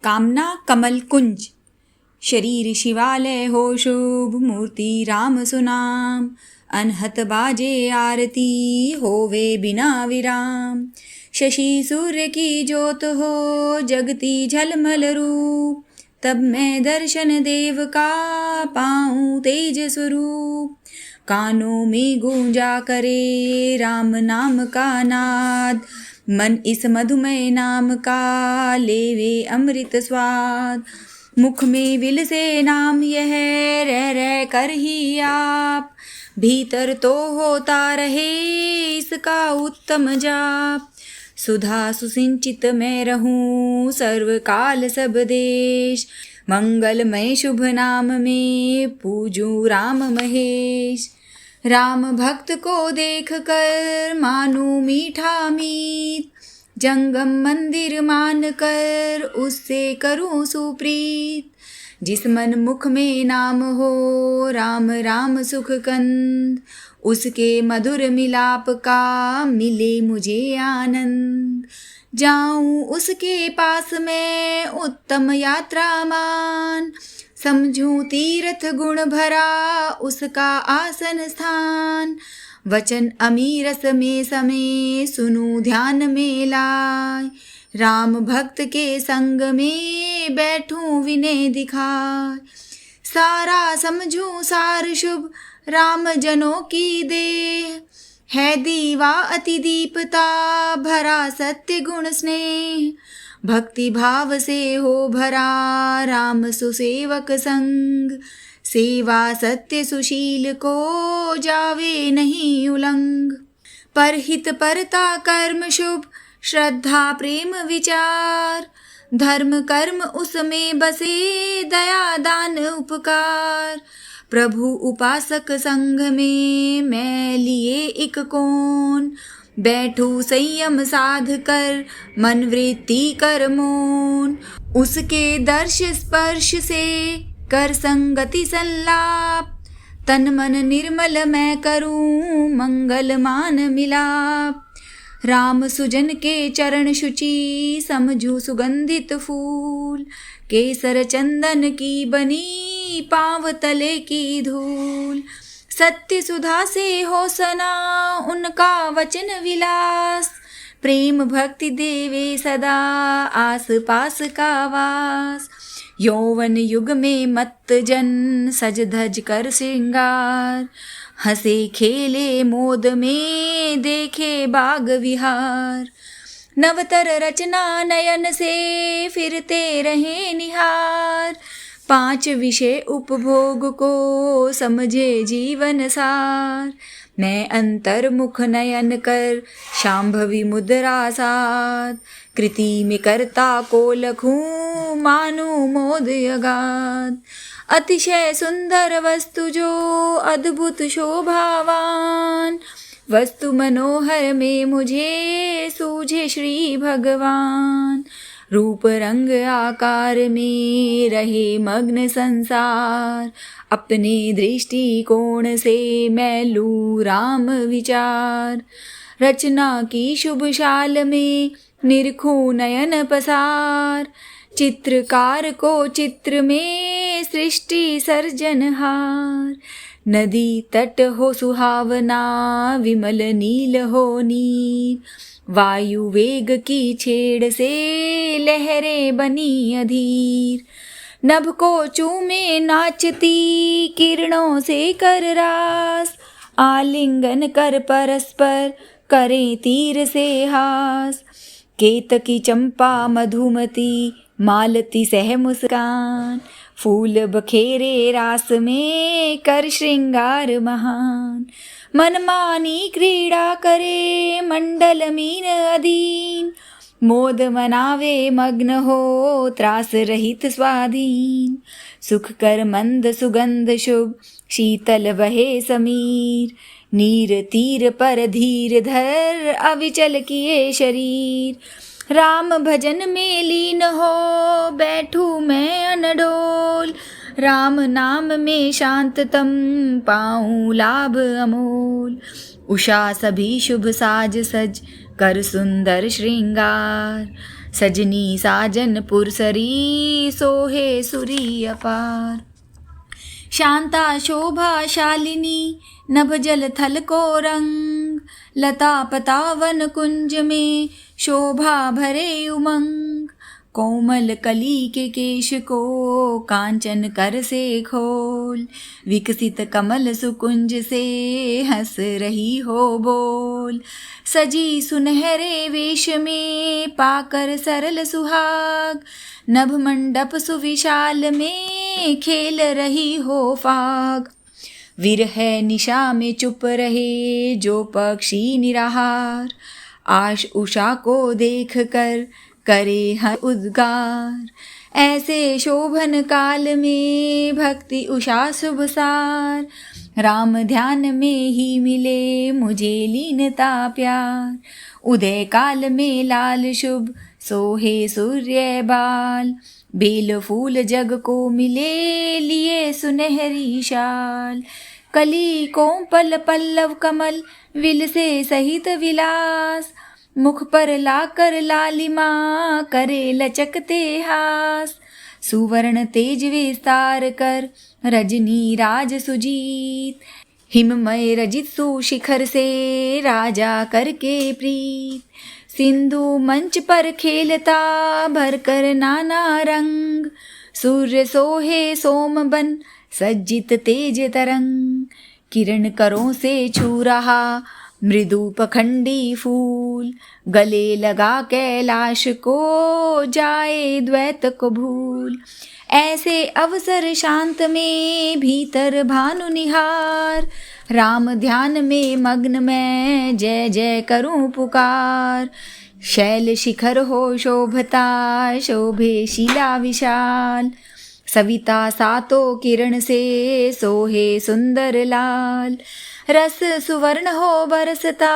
कामना कमल कुंज। शरीर शिवालय हो शुभ, मूर्ति राम सुनाम। अनहत बाजे आरती, होवे बिना विराम। शशि सूर्य की ज्योत हो, जगती झलमल रूप। तब मैं दर्शन देव का, पाऊं तेज स्वरूप। कानों में गूंजा करे राम नाम का नाद। मन इस मधुमय नाम का, लेवे अमृत स्वाद। मुख में विल से नाम यह, रह कर ही आप। भीतर तो होता रहे इसका उत्तम जाप। सुधा सुसिंचित मैं रहूं, सर्वकाल सब देश। मंगलमय शुभ नाम में, पूजूं राम महेश। राम भक्त को देख कर, मानूं मीठा मीत। जंगम मंदिर मान कर, उससे करूं सुप्रीत। जिस मन मुख में नाम हो, राम राम सुख कंद। उसके मधुर मिलाप का, मिले मुझे आनंद। जाऊं उसके पास में, उत्तम यात्रा मान। समझूं तीर्थ गुण भरा, उसका आसन स्थान। वचन अमीरस में समय, सुनूं ध्यान में लाय। राम भक्त के संग में, बैठूं विनय दिखाय। सारा समझूं सार शुभ, राम जनों की देह। है दीवा अति दीपता, भरा सत्य गुण स्नेह। भक्ति भाव से हो भरा, राम सुसेवक संग। सेवा सत्य सुशील को, जावे नहीं उलंग। परहित परता कर्म शुभ, श्रद्धा प्रेम विचार। धर्म कर्म उसमें बसे, दया दान उपकार। प्रभु उपासक संग में, मैं लिए एक कोन। बैठू संयम साध कर, मन वृत्ति कर मौन। उसके दर्श स्पर्श से, कर संगति संलाप। तन मन निर्मल मैं करूं, मंगल मान मिलाप। राम सुजन के चरण शुचि, समझू सुगंधित फूल। केसर चंदन की बनी, पांव तले की धूल। सत्य सुधा से हो सना, उनका वचन विलास। प्रेम भक्ति देवे सदा, आस पास का वास। यौवन युग में मत्त जन, सज धज कर श्रृंगार। हंसे खेले मोद में, देखे बाग विहार। नवतर रचना नयन से, फिरते रहे निहार। 5 विषय उपभोग को, समझे जीवन सार। मैं अंतर्मुख नयन कर, शांभवी मुद्रा साध। कृति में कर्ता को लखूं, मानूं मोद अगाध। अतिशय सुंदर वस्तु जो, अद्भुत शोभावान। वस्तु मनोहर में मुझे, सूझे श्री भगवान। रूप रंग आकार में, रहे मग्न संसार। अपने दृष्टिकोण से, मैं लूं राम विचार। रचना की शुभ शाल में, निरखूं नयन पसार। चित्रकार को चित्र में, सृष्टि सर्जनहार। नदी तट हो सुहावना, विमल नील हो नीर। वायु वेग की छेड़ से, लहरें बनी अधीर। नभ को चूमे नाचती, किरणों से कर रास। आलिंगन कर परस्पर, करें तीर से हास। केतकी चंपा मधुमती, मालती सह मुस्कान। फूल बखेरे रास में, कर श्रृंगार महान। मनमानी क्रीड़ा करे, मंडल मीन अधीन। मोद मनावे मग्न हो, त्रास रहित स्वाधीन। सुख कर मंद सुगंध शुभ, शीतल बहे समीर। नीर तीर पर धीर धर, अविचल किए शरीर। राम भजन में लीन हो, बैठू मैं अनडोल। राम नाम में शांततम, पाऊं लाभ अमोल। उषा सभी शुभ साज सज, कर सुंदर श्रृंगार। सजनी साजन पुरसरी सोहे सुरी अपार। शांता शोभा शालिनी नभ जल थल को रंग, लता पतावन कुंज में शोभा भरे उमंग। कोमल कली के केश को कांचन कर से खोल, विकसित कमल सुकुंज से हंस रही हो बोल। सजी सुनहरे वेश में पाकर सरल सुहाग, नभ मंडप सुविशाल में खेल रही हो फाग। विरह निशा में चुप रहे जो पक्षी निराहार, आश उषा को देख कर करे हर उद्गार। ऐसे शोभन काल में भक्ति उषा शुभ सार, राम ध्यान में ही मिले मुझे लीनता प्यार। उदय काल में लाल शुभ सोहे सूर्य बाल, बेल फूल जग को मिले लिए सुनहरी शाल। कली कोमल पल्लव कमल विल से सहित विलास, मुख पर लाकर लालिमा करे लचकते हास। सुवर्ण तेज विस्तार कर रजनी राज सुजीत, हिममय रजित सुशिखर से राजा करके प्रीत। सिंधु मंच पर खेलता भर कर नाना रंग, सूर्य सोहे सोम बन सज्जित तेज तरंग। किरण करों से छू रहा मृदु पखंडी फूल, गले लगा कैलाश को जाए द्वैत को भूल। ऐसे अवसर शांत में भीतर भानु निहार, राम ध्यान में मग्न मैं जय जय करूं पुकार। शैल शिखर हो शोभता शोभे शिला विशाल, सविता सातों किरण से सोहे सुंदर लाल। रस सुवर्ण हो बरसता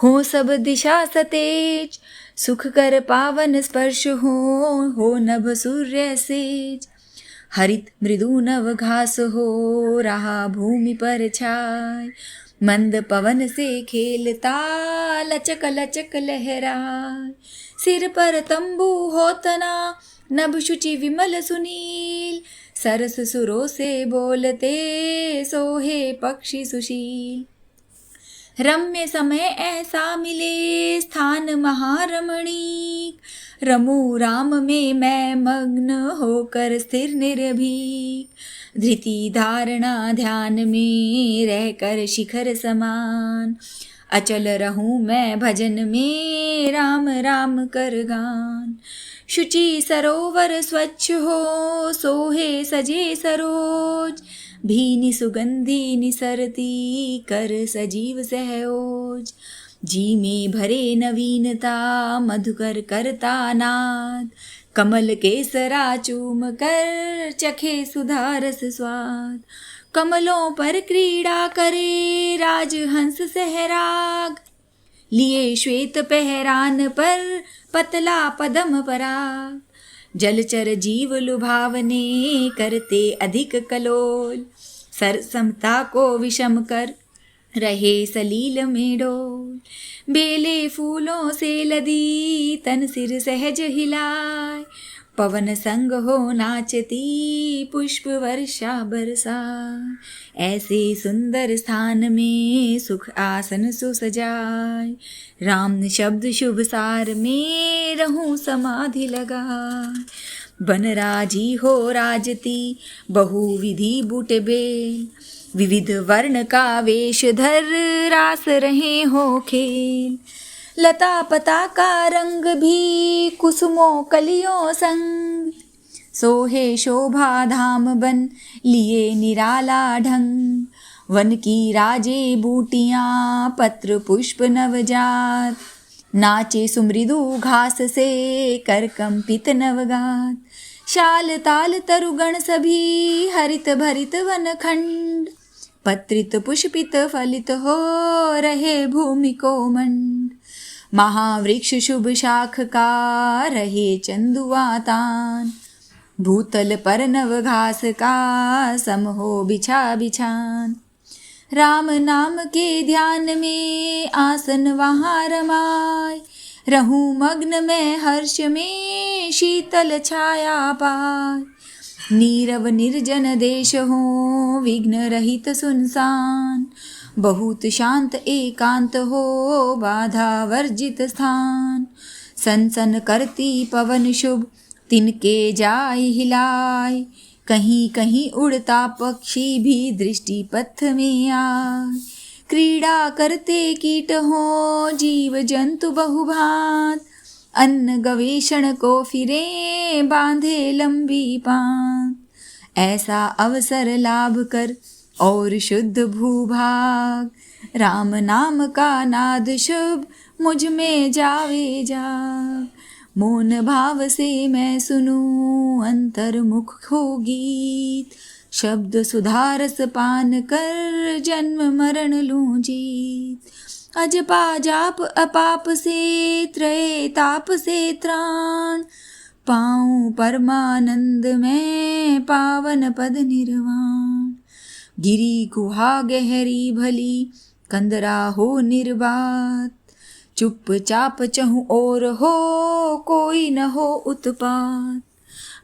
हो सब दिशा सतेज, सुख कर पावन स्पर्श हो नभ सूर्य सेज। हरित मृदु नव घास हो रहा भूमि पर छाय, मंद पवन से खेलता लचक लचक लहराय। सिर पर तंबू हो तना नभ शुचि विमल सुनील, सरस सुरों से बोलते सोहे पक्षी सुशील। रम्य समय ऐसा मिले स्थान महारमणीक, रमू राम में मैं मग्न होकर स्थिर निर्भीक। धृति धारणा ध्यान में रहकर शिखर समान, अचल रहूं मैं भजन में राम राम कर गान। शुचि सरोवर स्वच्छ हो सोहे सजे सरोज, भीनि सुगंधी निसरती कर सजीव सहओज। जी में भरे नवीनता मधुकर करता नाद, कमल केसरा चूम कर चखे सुधारस स्वाद। कमलों पर क्रीड़ा करे राजहंस सहराग, लिए श्वेत पहरान पर पतला पदम पराग। जलचर जीव लुभावने करते अधिक कलोल, सरसमता को विषम कर रहे सलील में डोल। बेले फूलों से लदी तन सिर सहज हिलाए, पवन संग हो नाचती पुष्प वर्षा बरसाए। ऐसे सुंदर स्थान में सुख आसन सुसजाए, राम शब्द शुभ सार में रहूं समाधि लगाए। बनराजी हो राजती बहुविधि बुट बेल, विविध वर्ण का वेश धर रास रहे हो खेल। लता पता का रंग भी कुसुमों कलियों संग, सोहे शोभा धाम बन लिए निराला ढंग। वन की राजे बूटियां पत्र पुष्प नवजात, नाचे सुमृदु घास से कर कंपित नवगात। शाल ताल तरुगण सभी हरित भरित वन खंड, पत्रित पुष्पित फलित हो रहे भूमि कोमंड। महावृक्ष शुभ शाख का रहे चंदुआ तान, भूतल पर नव घास का सम हो बिछा बिछान। राम नाम के ध्यान में आसन वहाँ रमाए, रहूं मग्न मैं हर्ष में शीतल छाया पार। नीरव निर्जन देश हो विघ्न रहित सुनसान, बहुत शांत एकांत हो बाधा वर्जित स्थान। सन करती पवन शुभ तिनके जाय हिलाय, कहीं कहीं उड़ता पक्षी भी दृष्टि पथ में आए। क्रीड़ा करते कीट हो जीव जंतु बहुभांत, अन्न गवेषण को फिरे बांधे लंबी पांत। ऐसा अवसर लाभ कर और शुद्ध भूभाग, राम नाम का नाद शुभ मुझ में जावे जाग। मौन भाव से मैं सुनूं अंतर्मुख हो गीत, शब्द सुधारस पान कर जन्म मरण लूं जीत। अजपा जाप अपाप से त्रय ताप से त्राण, पाऊं परमानंद में पावन पद निर्वाण। गिरी गुहा गहरी भली कंदरा हो निर्बात, चुपचाप चहु और हो कोई न हो उत्पात।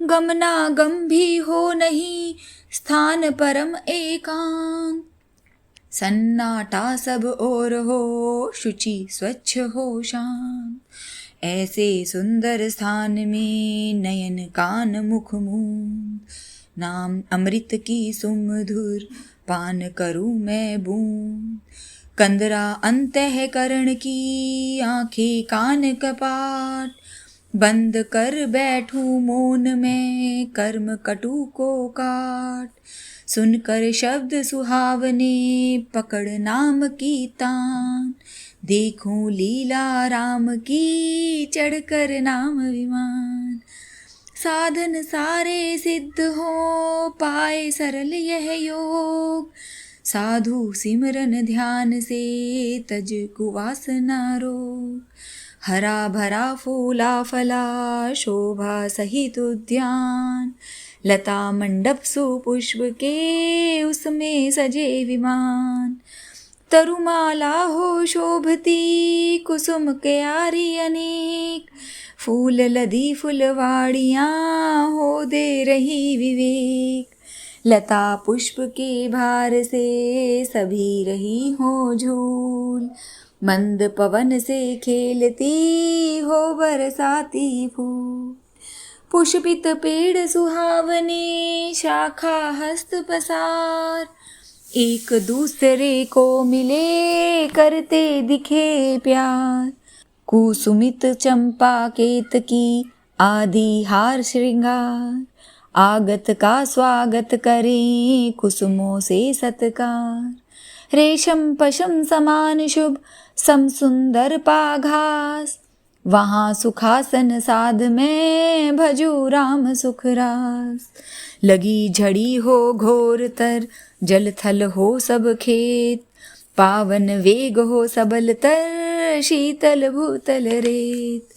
गमना गम भी हो नहीं स्थान परम एकांत, सन्नाटा सब और हो शुचि स्वच्छ हो शांत। ऐसे सुंदर स्थान में नयन कान मुख मुंह, नाम अमृत की सुमधुर पान करूं मैं बूंद। कंदरा अंतःकरण की आंखें कान कपाट, बंद कर बैठूं मौन में कर्म कटु को काट। सुनकर शब्द सुहावने पकड़ नाम की तान, देखूं लीला राम की चढ़कर नाम विमान। साधन सारे सिद्ध हो पाए सरल यह योग, साधु सिमरन ध्यान से तज कुवासना रोग। हरा भरा फूला फला शोभा सहित उद्यान, लता मंडप सुपुष्प के उसमें सजे विमान। तरुमाला हो शोभती कुसुम क्यारी अनेक, फूल लदी फुलवाड़ियाँ हो दे रही विवेक। लता पुष्प के भार से सभी रही हो झूल, मंद पवन से खेलती हो बरसाती फूल। पुष्पित पेड़ सुहावने शाखा हस्त पसार, एक दूसरे को मिले करते दिखे प्यार। कुसुमित चंपा केतकी आदि हार श्रृंगार, आगत का स्वागत करें कुसुमों से सत्कार। रेशम पशम समान शुभ सम सुंदर पाघास, वहाँ सुखासन साध में भजू राम सुख रास। लगी झड़ी हो घोर तर जल थल हो सब खेत, पावन वेग हो सबल तर शीतल भूतल रेत।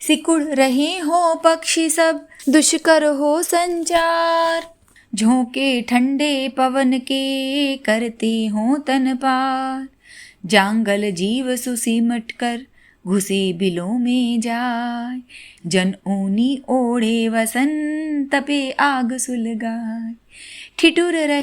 सिकुड़ रहे हो पक्षी सब दुष्कर हो संचार, झोंके ठंडे पवन के करते हो तन पार। जांगल जीव सुसिमट कर घुसे बिलों में जाय, जन ऊनी ओढ़े वसन तपे आग सुलगाय। ठिठुर रहे